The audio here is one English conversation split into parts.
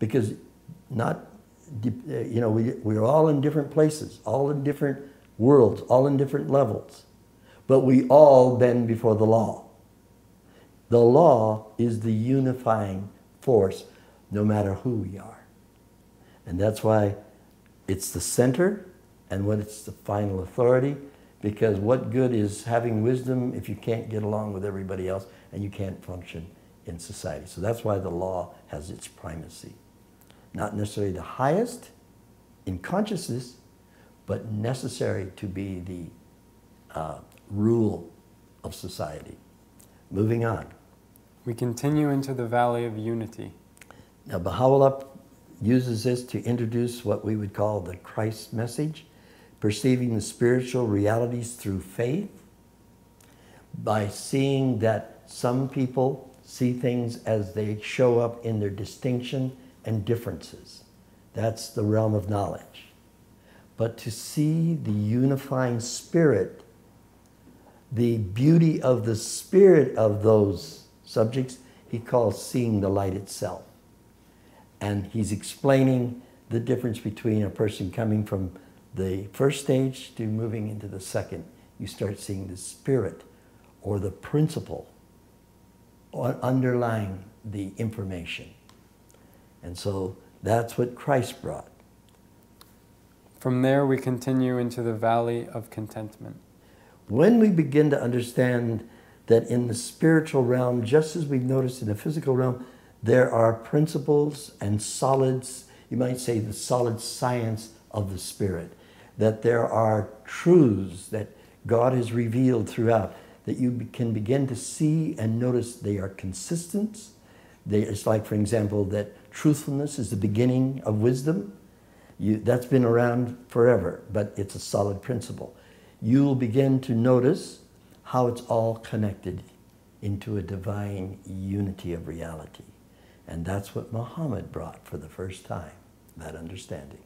because not, you know, we're all in different places, all in different worlds, all in different levels, but we all bend before the law. The law is the unifying force, no matter who we are. And that's why it's the center and when it's the final authority, because what good is having wisdom if you can't get along with everybody else and you can't function in society? So that's why the law has its primacy. Not necessarily the highest in consciousness, but necessary to be the rule of society. Moving on. We continue into the valley of unity. Now, Baha'u'llah uses this to introduce what we would call the Christ message, perceiving the spiritual realities through faith, by seeing that some people see things as they show up in their distinction and differences. That's the realm of knowledge. But to see the unifying spirit, the beauty of the spirit of those subjects, he calls seeing the light itself. And he's explaining the difference between a person coming from the first stage to moving into the second. You start seeing the spirit or the principle underlying the information. And so that's what Christ brought. From there we continue into the valley of contentment. When we begin to understand that in the spiritual realm, just as we've noticed in the physical realm, there are principles and solids, you might say the solid science of the spirit, that there are truths that God has revealed throughout, that you can begin to see and notice they are consistent. It's like, for example, that truthfulness is the beginning of wisdom. That's been around forever, but it's a solid principle. You'll begin to notice how it's all connected into a divine unity of reality. And that's what Muhammad brought for the first time, that understanding.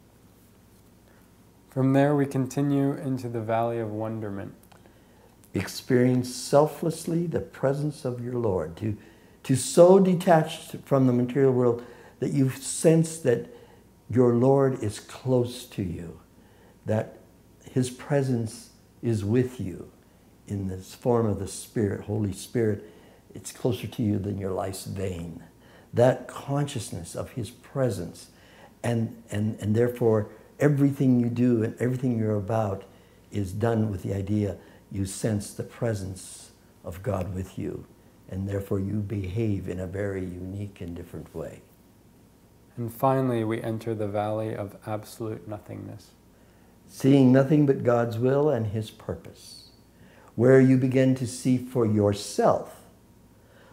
From there we continue into the valley of wonderment. Experience selflessly the presence of your Lord, to so detached from the material world that you sense that your Lord is close to you, that his presence is with you in this form of the Spirit, Holy Spirit. It's closer to you than your life's vein. That consciousness of his presence, and therefore everything you do and everything you're about is done with the idea you sense the presence of God with you, and therefore you behave in a very unique and different way. And finally we enter the valley of absolute nothingness. Seeing nothing but God's will and his purpose, where you begin to see for yourself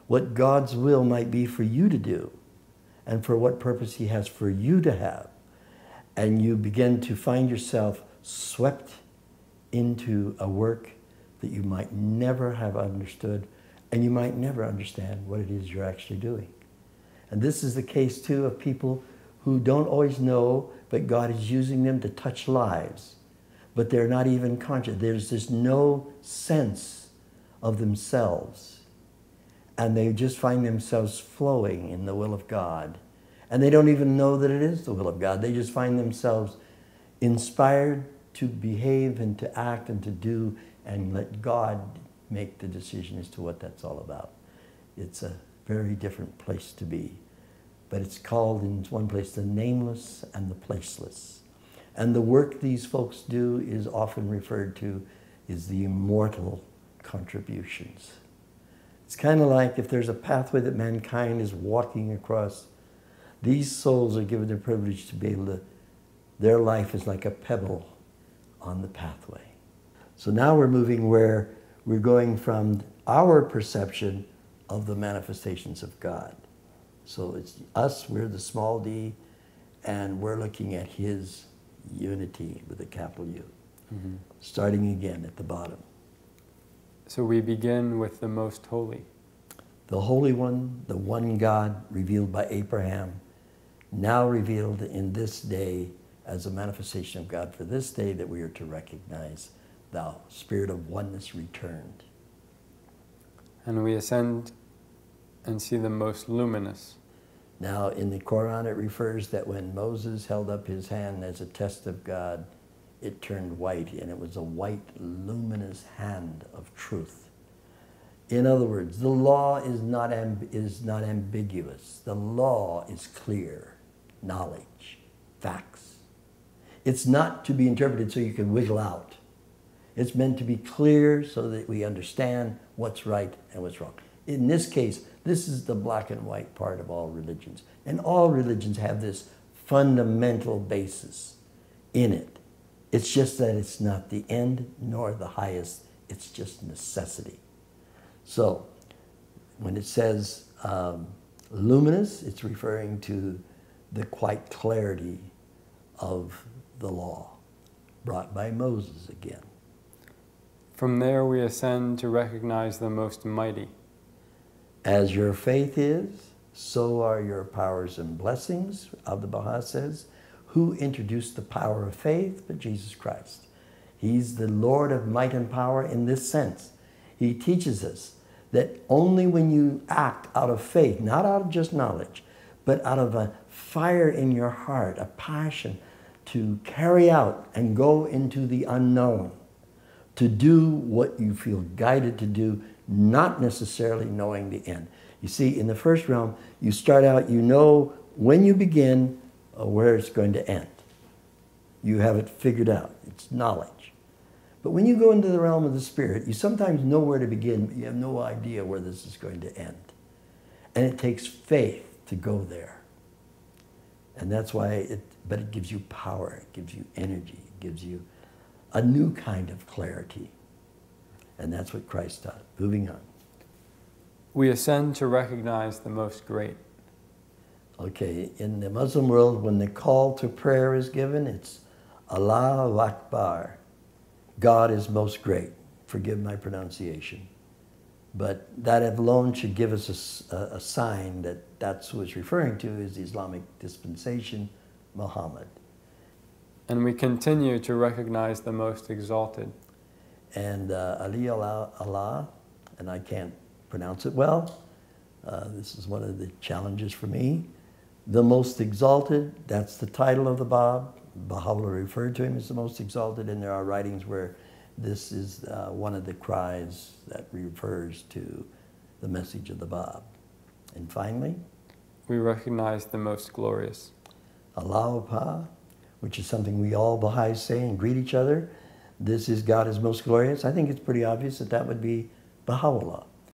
what God's will might be for you to do and for what purpose he has for you to have. And you begin to find yourself swept into a work that you might never have understood, and you might never understand what it is you're actually doing. And this is the case too of people who don't always know, but God is using them to touch lives, but they're not even conscious. There's just no sense of themselves, and they just find themselves flowing in the will of God. And they don't even know that it is the will of God. They just find themselves inspired to behave and to act and to do, and let God make the decision as to what that's all about. It's a very different place to be. But it's called in one place the nameless and the placeless. And the work these folks do is often referred to as the immortal contributions. It's kind of like if there's a pathway that mankind is walking across, these souls are given the privilege to be able to, their life is like a pebble on the pathway. So now we're moving where we're going from our perception of the manifestations of God. So it's us, we're the small d, and we're looking at his unity with a capital U. Mm-hmm. Starting again at the bottom. So we begin with the most holy. The Holy One, the one God revealed by Abraham, now revealed in this day as a manifestation of God for this day that we are to recognize, thou Spirit of oneness returned. And we ascend and see the most luminous. Now, in the Quran, it refers that when Moses held up his hand as a test of God, it turned white, and it was a white, luminous hand of truth. In other words, the law is not ambiguous. The law is clear, knowledge, facts. It's not to be interpreted so you can wiggle out. It's meant to be clear so that we understand what's right and what's wrong. In this case, this is the black and white part of all religions. And all religions have this fundamental basis in it. It's just that it's not the end nor the highest. It's just necessity. So when it says luminous, it's referring to the quite clarity of the law brought by Moses again. From there we ascend to recognize the most mighty. As your faith is, so are your powers and blessings, the Baha'i says. Who introduced the power of faith but Jesus Christ? He's the Lord of might and power in this sense. He teaches us that only when you act out of faith, not out of just knowledge, but out of a fire in your heart, a passion to carry out and go into the unknown, to do what you feel guided to do, not necessarily knowing the end. You see, in the first realm, you start out, you know when you begin, where it's going to end. You have it figured out. It's knowledge. But when you go into the realm of the spirit, you sometimes know where to begin, but you have no idea where this is going to end. And it takes faith to go there. And that's why but it gives you power, it gives you energy, it gives you a new kind of clarity. And that's what Christ taught. Moving on. We ascend to recognize the most great. Okay, in the Muslim world, when the call to prayer is given, it's Allahu Akbar. God is most great. Forgive my pronunciation. But that alone should give us a sign that that's who it's referring to is the Islamic dispensation, Muhammad. And we continue to recognize the most exalted. And Ali Allah, and I can't pronounce it well. This is one of the challenges for me. The most exalted, that's the title of the Bab. Baha'u'llah referred to him as the most exalted, and there are writings where this is one of the cries that refers to the message of the Bab. And finally, we recognize the most glorious. Allahu Pa, which is something we all Baha'is say and greet each other. This is God is most glorious. I think it's pretty obvious that that would be Baha'u'llah.